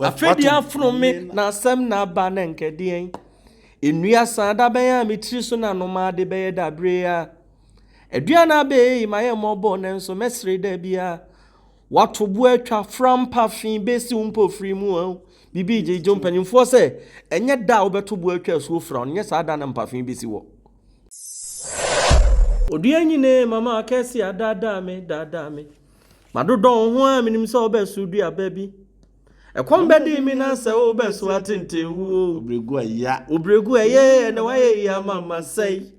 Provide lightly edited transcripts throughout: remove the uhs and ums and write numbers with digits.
Afedi afro me na asem na aba na nkede enua san da ben ya metiri so na no ma de be da brea edua na be ma ye mobo na nso mesre da bia wato bu atwa from pafin besi umpo free mu bibi je jompanimfo se enye da obeto bu atwa so fra onye sa da na mpafin besi wo odua nyine mama akesi adada me madodo ho a minim se obesu dua baby ekwambedi mi na se obesu atente hu obregu eye na waye ya mama sei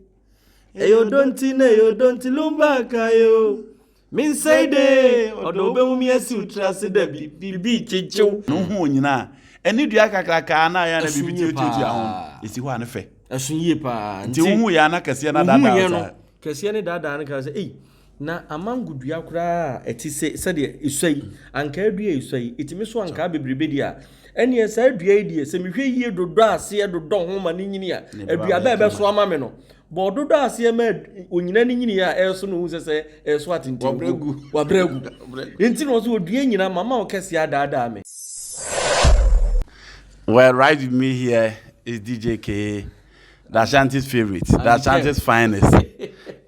eyo donti lumba kayo min say de odo be umi asi utrase da bibi chichu no hu nyina eni dua kakraka na ya na bibi chichu ahon esi ho ane fe asunye pa nti hu ya na kase na dada kase ne dada na kase na amangudua kura eti se de isui anka adua isui itimi so anka bebrebe dia eni esa adua die se mehwe yie dodo ase dodo ho ma ni nyini a adua ba be so ama me no bo dodo ase ma onyina ni nyini a eso no hu se eso atenti wabregu enti no so odua nyina mama o kase adada me. Well, right with me here is Djka, the Ashanti's favorite, the Ashanti's finest.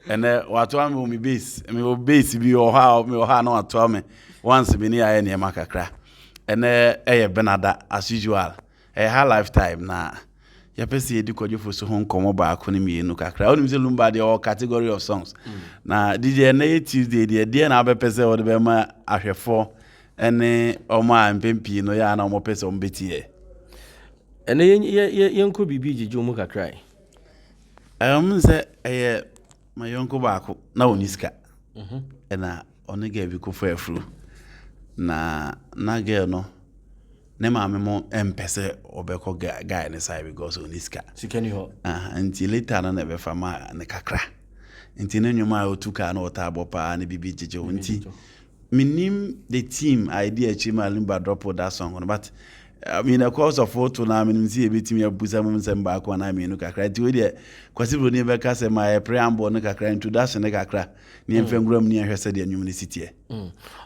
And what one me base be or how me or how no at me once be near any makakra. And Benada as usual. A high lifetime na. Ya pesi edi kwajo for so hon komo ba akoni mi enu kakra. Oni mse Lumba the all category of songs. Na DJ na Tuesday the na be pese o de be ma ahwefo ene o ma mpempi no ya na o mo pese o mbetie. Ene yenko bibi jeju mu kakra. Say my yonko baako na oniska ena onege bi ko fa afru na girl no ne maame mo empese obeko guy ne sai because oniska sikani ho until later na be fa ma ne kakra nti ne nyoma otuka na otabo pa ne bibi jeje nti minim the team idea chima Lumba drop that song but I mean, of course, of photo now, I mean, see a bit me a busamun and back when I mean, look at cry to it. Quasible never cast my preamble, no cry introduction, a crack near Fengram near her said in university.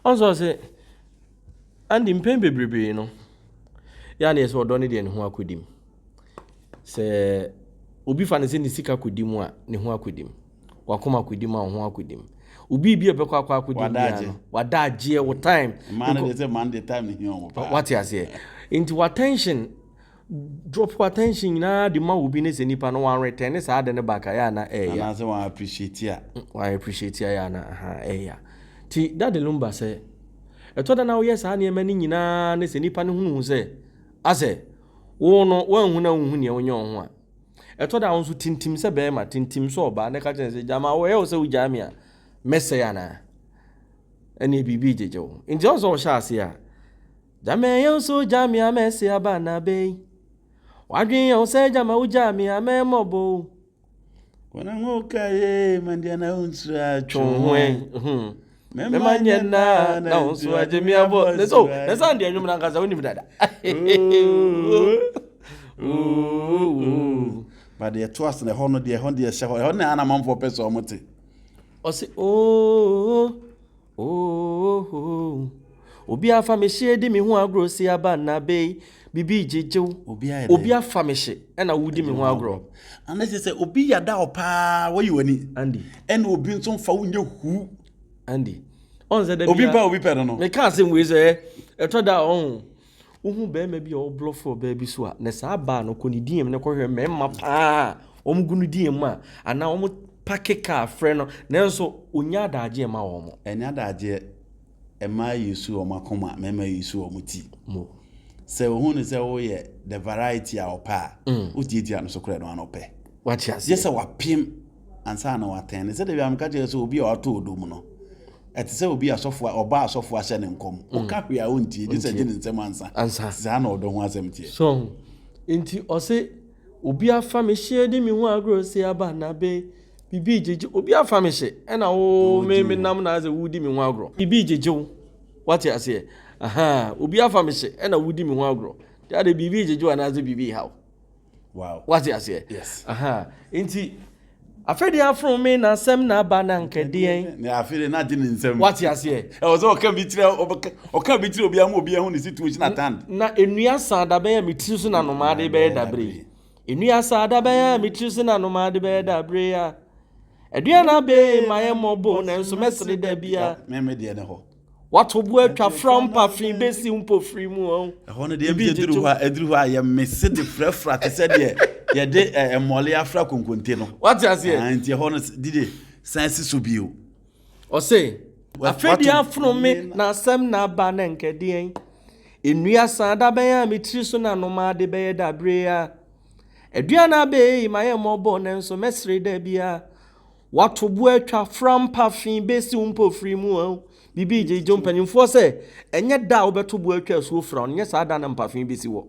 Also, say, and in Pembe Bribi, you know, Yanni is what Donny and who could him. Say, Ubi Fanny in the Sika could him, ni who could him. Wakuma could him, and who could him. Ubi be a bequa could him. What that jeer, what time? Man, it's a Monday time in your what you say. Into attention drop attention na the man will be ne nipa no one return is hard na back ya na ya na I appreciate ya ya na ya ti that the Lumba say e to da na wo yes ha ne ma ni nyina ne se nipa ne hunu say ase wo no wan hu na hu ne onye ho a e to da won so tintim se be ma tintim so oba ne ka chen se jama wo ye wo se wo jami a messe ya na ene bibi jejo in just all sha ase ya Jame yo so jami amesi abana be. Wadwin yo se jama u jami amemobo. Kona ngoka ye mandiana unsua chonwe. Mema nyena na unsua jemi abo. Neso, nesa ndi anyum na ngaza woni bidada. But the trust na hono de hon de sheho. Hon na ana manfo peso omote. Osi Obi afa me hye di me ho agro si aba na be bibi jejew obi afa me hye na wudi me ho agro ana se obi yada opa wo yiwani Andy en obi nso fa wonye hu Andy on ze da obi pa no me ka se we ze eto da on uhu be ma bi o blofo ba bi so a na sa ba no ko ni diem ne ko hwe me ma pa omgunu diem ma ana om pakeka frɛ no nanso onya adagye ma wo mo enya adagye ema yesu o makoma mema yesu o muti mo se wo hu se wo ye the variety a opa utiti anu so kra no anope what you say yes wapim ansa na waten se de bi amka je so obi a oto odum no eti se obi asofo oba asofo ahye ne nkom o ka hwe a onti de se je ne nsem ansa za na odo ho asem tie so enti o se obi afa me hye de mi ho agro se aba na be bibi jeje obi afa me hye na wo me nam na ze wudi mi ho agro bibi jeje what you say obi afa me hye na wudi mi ho agro ya de bibi jeje na ze bibi how wow what you say yes enti Afedi afro me na sem na ba na nkede na afedi na di nsem what you say e o so oka bitire obi am obi hu ni situation attend na enua sada ben ya mitiri so na nomade be dabre enua sada ben ya mitiri so na nomade be dabre ya edua na be maye mobo na nso mesere da bia me de ne ho watobu atwa from pafin besi mpofiri mu o ho ne de eduru ha ya messe de frafra te se de ye de emole afra konkonte no what you say anti ho no dide sense so bio o say afedi afro me na sem na ba na nkede enua sada ben ya mitiri so na nomade be dabre ya edua na be maye mobo na nso mesere da bia watobu atwa from pafin besi mpofiri mu o bibi je jompanimfo se enye da obetobu atwa so fra onye sa da na mpafin besi wo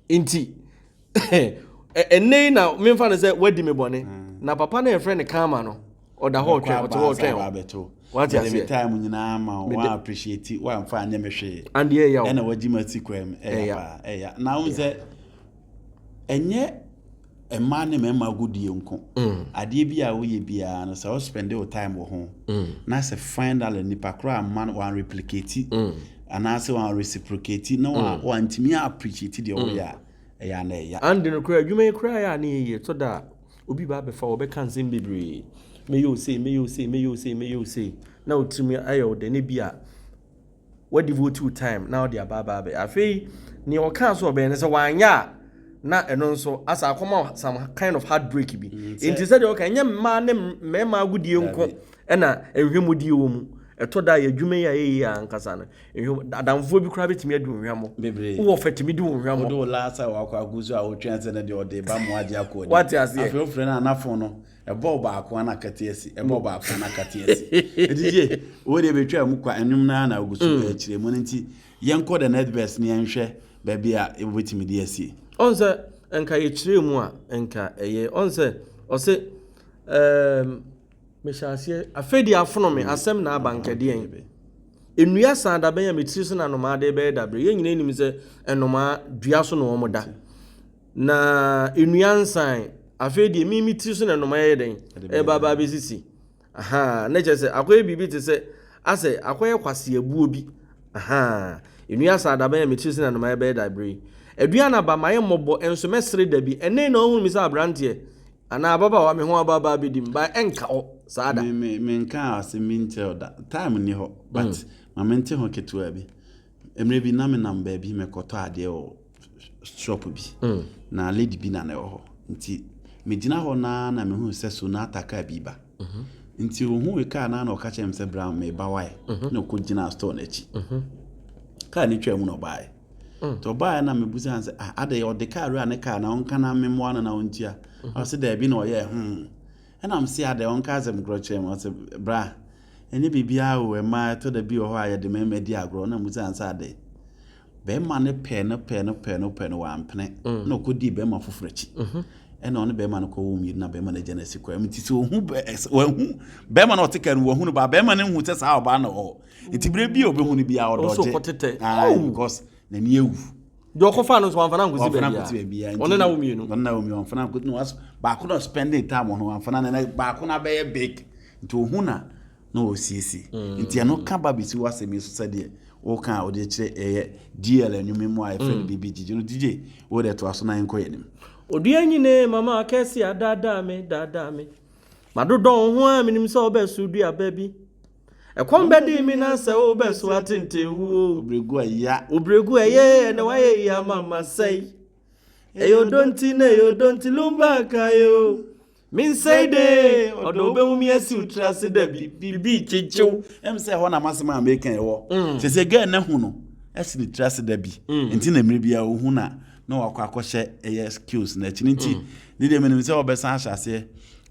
inti enne na memfa ne se wadi me bone na papa na efre ne kama no oda ho twa oto what you say time nyina ma wa appreciate wa mfa anya mehwe and ye ya na wadi mati kwem ya na unze enye ema ne mema godie nko ade bia wo ye bia no so spend your time wo ho na se finally nipa kra man one replicate and say one reciprocate no one ntimi appreciate the wo ya na ya and no kra adwuma kra ya na ye so da obi ba be fa wo be kan sem bebre me you say na otimi ayo de ne bia what devote to time now the ababa be afei ni o kan so be ne se wanya na eno nso asa akoma some kind of heartbreak bi inti said okay nya ma ne mema agudie nko na ehwemudie wo mu eto da ya dwuma ya ye ya nkasa na adamfo bi kura betimi adu nhwamo wo fatimi du nhwamo do lasa wa kwa guzu a wotwense na de ode ba mo ade akodi what you say afro frɛ na anafo no ebo ba akwa na katiesi ebo ba akwa na katiesi edije wo de betwa mu kwa enum na ogusu akire mu nti yenko the net best ne yenhwɛ ba bia ebetimi de asie onse enka yechire mu a enka eye onse ose meshase afedi afono me asem na abankede en enua sanda ben ya metiri so na nomade be dabre ye nyina enim se enoma dua so no omoda na enua nsan afedi mi mitiri so na enoma ye den e baba besisi aha na je se akoye bibi te se ase akoye kwase abuo bi aha enua sanda ben ya metiri so na enoma be dabre edua na ba maye mobo enso mesere da bi ene na ohun mi sa abrante ana baba wa me ho baba bi dim ba enka o saada me nka ase mintel da time ni ho but ma mente ho ketua bi emre bi na me namba bi me koto ade o shop bi na lady bi na na ho nti me gina ho na me hu se so na ataka bi ba nti hu we ka na o ka chem se brown me ba wai na ko gina store na chi ka ni twa mu no bai to bai na me buzi han se ade o de ka ru na ka na on kana me mo na ontia o se da bi na o ye and I'm see ade on ka zem groche mo se bra eni bibia o e ma to da bi o ho aye de me di agro na muzi han sa ade be ma ne pe no wa ampene na okodi be ma fofurachi ena on be ma no ko wo mi na be ma na genesi ko am ti so hu be ma no tika no wo hu no ba be ma ne hu te sa oba na ho nti bre bi obe hu no bia o doje because na ni ewu do ko fa no so amfana ngozi be ya on na wo mi no na wo mi amfana ko no was ba ko no spending time on amfana na ba ko na be big nti hu na no osisi nti no ka ba bisi wasemi so sade o kan o de kire DL enwumi mu a friend bibi Gyegye no DJ wo de to aso na enko yenim odua nyine mama akesi adada me madodo ho a minim se obesu dua baby ekwon bedi mi na se obesu atente hu obregu eye na waye ya mama sei eyo donti lumba kayo min say de odo be hu mi asi utrase da bibi chichu em se ho na masema American ewo se ga na hu no asi ni trase da bi enti na mire bia hu na wakọ akọhye eye skills na chi nti ni de menim se obesan ahyase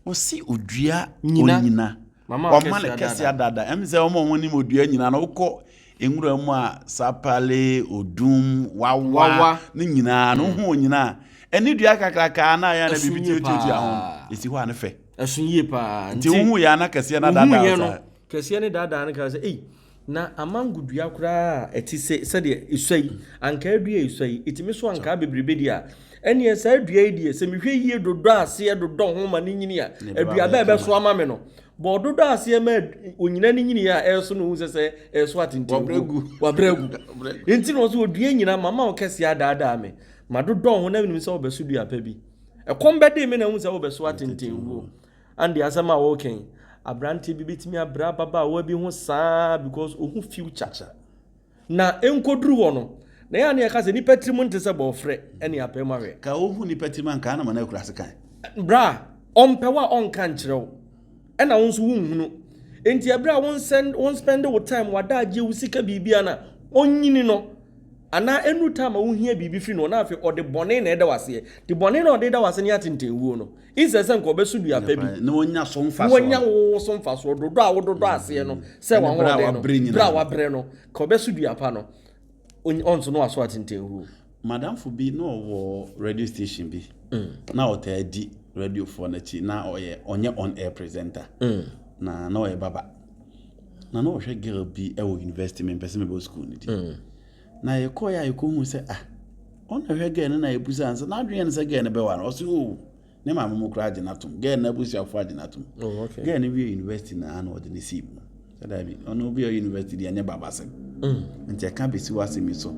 o si odua onyina o ma le kesi adada em se o mo ni modua nyina na ukọ enwura mu a sapale odum wawa ni nyina no hu onyina eni dua kakraka na ya na bibiti otutu ahụ esi ho anefe esun yie pa nti hu ya na kesi na dada kesi ne dada na ka se na amangudua kura eti se de esui anka adua esui etimi so anka bebrebe dia ene esa adua yi se mehwe yie dodo ase dodo ho ma ne nyini a adua ba ebe so ama me no bo dodo ase ma onyina ne nyini a eso no hu se eso atenti wabregu enti no so odua nyina mama o kese adaada me ma dodo ho na nim se obeso dua pa bi ekombe de me na hu se obeso atenti wo ande asama wo ken abrante bi bitimi abra baba wa bi ho saa because ohu future na enkoduru wo no na ya na ya ka se ni patrimu nte se bo frɛ ene apem ahwe ka ohu ni patrimu anka na ma na akura se kan bra ompewa onka nkyerɛw ɛna wo nso hunhunu enti abra won spend wo time wada agye wo sika bibia na onyini no ana enu time wo hia bibi fi no na afi ode bone na eda wase de bone na ode da wase ne atentenwuo no insese nko besu dua pa bi na wonya so mfa so wonya wo so mfa so dodo a wododo ase no se wan wo no bra wa bre no ko besu dua pa no onso no aso atentenwuo madam for bi no wo radio station bi na o ta di radio for na chi na onye on air presenter na oye baba na no hwe girl bi e wo university me person me go school ni di na ye ko ya ye ko hu se on hwe girl na ye busa ansa na adwen se girl ne be wa no so o ne ma mo kra age natum girl na busa afo age natum okay girl ne bi university na ana ode ne sibu so da bi ono bi university di anya baba se nti ka be si wase mi so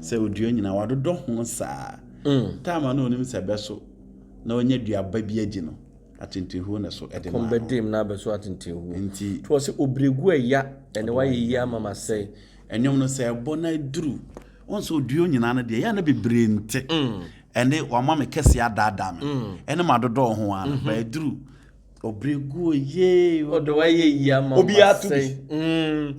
se oduo nyina wadodo ho saa tama no onim se be so na onye duaba bi agi no atentehu na so ede ma kombedim na be so atentehu nti to se obregu eya ene wa ye mama sei enyom no se bo na duru onso oduo nyina na de ya na bebre nte ene wa mama kese adada me ene madodo ho an ba duru obregu ye odo wa ye mama obi atu sei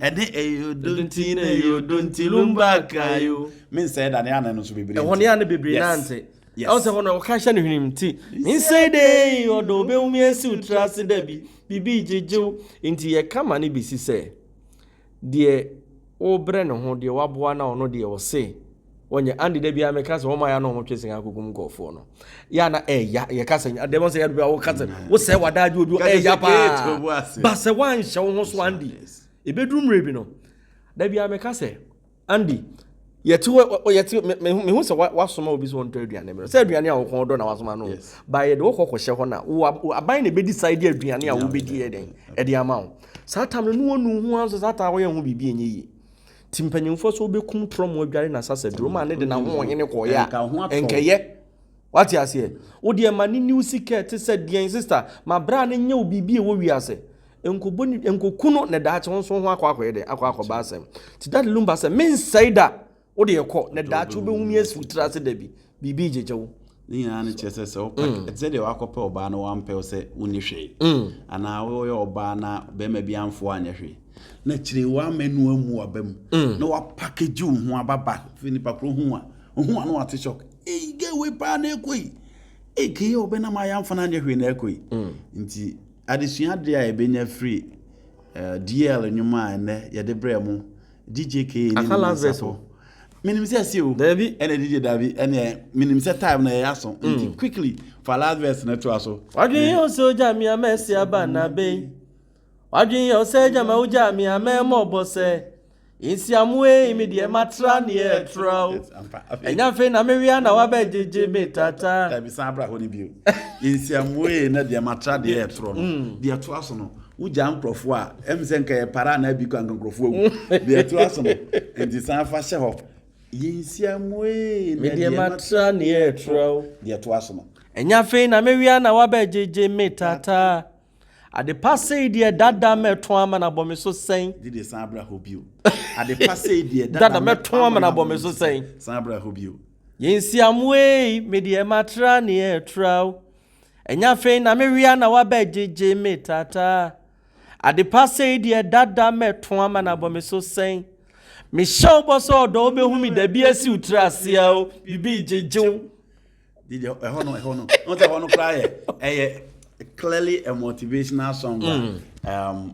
ene donti lumba kayo min say da ne ana no so bebre ho ne ana bebre na nte also hono o ka hye ne hwenim ti inside dey odo be umi esi utrase da bibi Gyegye nti ye kama ne bisi se de o bre ne ho de waboa na ono de o se onye andi da bia me ka se ho ma ya no ho twesen akogum gofo no ya na ya ye ka se de mo se ya bia wo ka se wo se wadaje odu ya pa ba se wan hye wo ho so andi ebedum rebi no da bia me ka se andi yeti me hu se wasoma obi so onto aduane me se aduane a wo kon do na wasoma no ba ye de wo kokɔhye ho na wo aban na be decide aduane a wo be die den e de ama wo sa tam no wonu hu anso sa ta wo ye hu bibi enye yi timpanyimfo so be kum trom adware na sasa duro ma ne de na ho hene ko ya enkeye what you say wo de ma ni new secret se dien sister ma bra ne nya obibi e wo wiase enkokuno ne da che wonso ho akwa de akwa ba asem ti that Lumba se men saida wo de yekɔ na da chu be humi esu trase da bibi Gyegye wo ni na ne chese se o pack ze de wakɔpɛ oba na wampe o se uni hwe ana wo ye oba na be ma bi amfo anya hwe na kire wa menu amu abam na wa package ho ababa fini pakro ho na wa te shock ge we pa na ekoi ke obe na ma ya amfo na anya hwe na ekoi nti adesua de a ebenya free DL nyuma ne ye de bremu Djka ni akala veso minim se asio David ene DJ David ene minim se time na ya so quickly for last verse na to aso wadwen yo so jamia mesi abana be wadwen yo se jama ujamia memo bose insiamwe imi de matra ne etro enya fe na mewia na wa be Gyegye metata da bi san bra ho ni bio insiamwe na de matra de etro no de to aso no uja nkrofo a emse nka para na bi kwa nkrofo agu de to aso no enti san fa hye ho yinsiamwe na de matra ne etro de to aso no enya fe na mewia na wa be Gyegye metata ade passe die dada meto ama na bome so sen de san bra ho bio ade passe die dada meto ama na bome so sen san bra ho bio yinsiamwe me de matra ne etro enya fe na mewia na wa be Gyegye metata ade passe die dada meto ama na bome so sen me show boss odo obehumi da bi asi utrase a bibi Gyegye did ehono on the one cry clearly a motivational song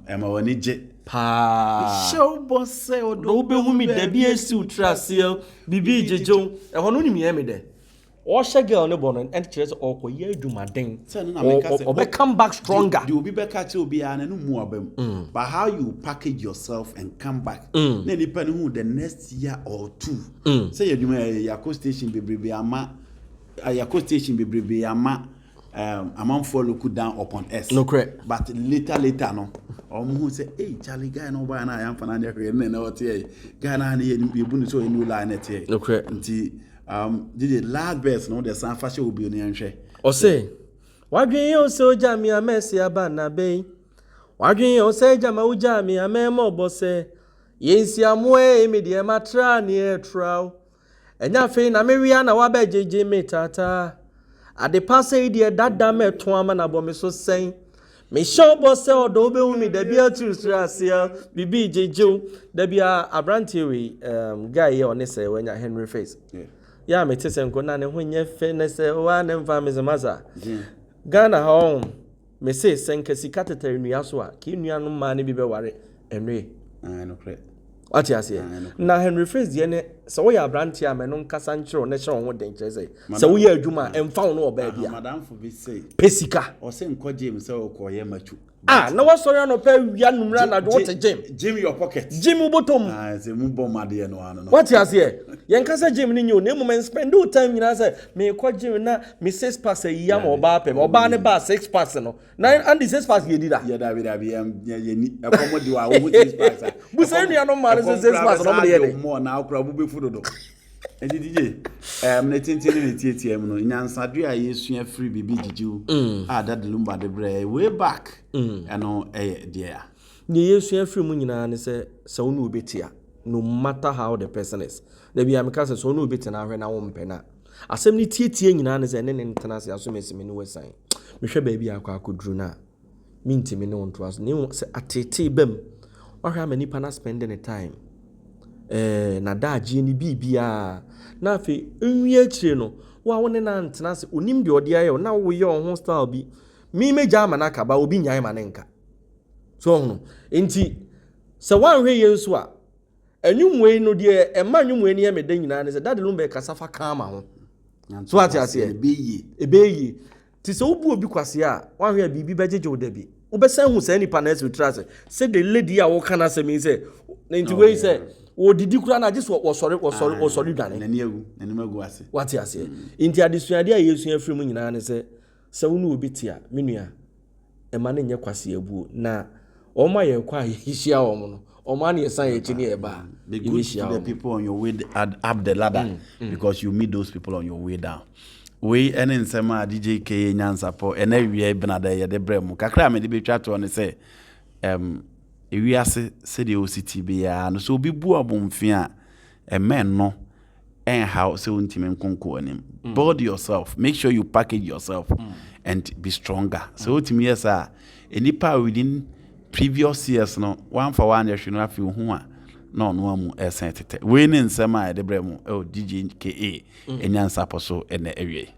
Emma Wanije pa show boss say odo obehumi da bi asi utrase a bibi Gyegye ehono ni me de or she girl no bono and chess or ko ye adwumaden or come back stronger. You will be back at you be an more but how you package yourself and come back then depending who the next year or two say you may your station be Bribi ama your station be Bribi ama among follow could down upon us no correct but later no or who say hey Charlie guy no buy na am fan and what here guy na here you bunu so new line at here no correct did the last best no the san fashion will be on your or say wadwen yo so jami amesi abana be wadwen yo say jama ujami amemo bose yensi amoe me de matra ne etrao enya fe na mewia na wabe Gyegye me tata ade passe de dada me to ama na bo me so sen me show bose odo be hu me da bia tusra asia bibi Gyegye da bia abrantie we guy here on say wenya Henry face ya me tese nko na ne ho nye fe ne se wa ne mfa me zemaza Ghana home me say senkasi kateter nua so a ki nua no ma ne bi be ware enwe no correct what you say na Henry face de ne se wo ya brantia me no nkasa nkyero ne hye wo den kyere se wo ya adwuma emfa no oba bia madam for be say pesika o se nko Jim se o ko ye machu na wo sorry no pa wia numra na do what Jim your pocket Jim bottom se mu bom ade no ano what you say yen kasa Jim ni nyo na mu spend do time nyina say me ko Jim na me 6 pass ya ma oba pem oba ne ba 6 pass no na and the 6 pass ye di da ye da bi ye ni akomodi wa wo 6 pass bu say nua no ma 6 pass no me ye dey mo na akura bu be fudo do enti DJ na tintini ne tietiem no nyansadu a yesua free bibi Gyegye that Lumba de bre way back no there ni yesua free mu nyina ne se wo no obetia no matter how the person is da bia me ka se so no obetia na hwe na wo mpe na asem ni tietie nyina ne se ne ntena se aso mesimi ne wesan me hwe ba bia akoduru na mintimi ne wonto aso ne se atete bam ohwe amani pa na spend the time na daji ni bibia na afi nwi akire no wa woni na ntena se onim de ode aye na wo ye on style bi mi meja ama na kaba obi nyae ma ne nka so hono enti se wan hwe ye nso a anwumwe no de ema nwumwe ni e meda nyina ne se dade Lumba kasafa ka ma ho so ati ase ebeyi ti se obu obi kwase a wan hwe bibi bejeje wo da bi wo besan hu se nipa na se trase se the lady a wo kana se mi se enti we se wo didi kura na just wo sorry dwane nani egu nani magu ase what you say inti adesuade a yesua free mu nyina ne se wo no obi tia menua e ma ne nye kwase abuo na o ma ye kwa hihia o mo no o ma ne yesan ye chi ne e ba be good to the people on your way up the ladder because you meet those people on your way down we ene nsema Djka nyansapo ene wie benada ye de brem kakra me de betwa to ne se ewiase se de ositi bia no so obi bu abomfia men no and how so untime nkonko anim build yourself, make sure you package yourself and be stronger. So ultimately yes enipa within previous years no one for one you should not feel ho no mu esentete we ne nsema e de bremu Djka enyansa poso ene ewie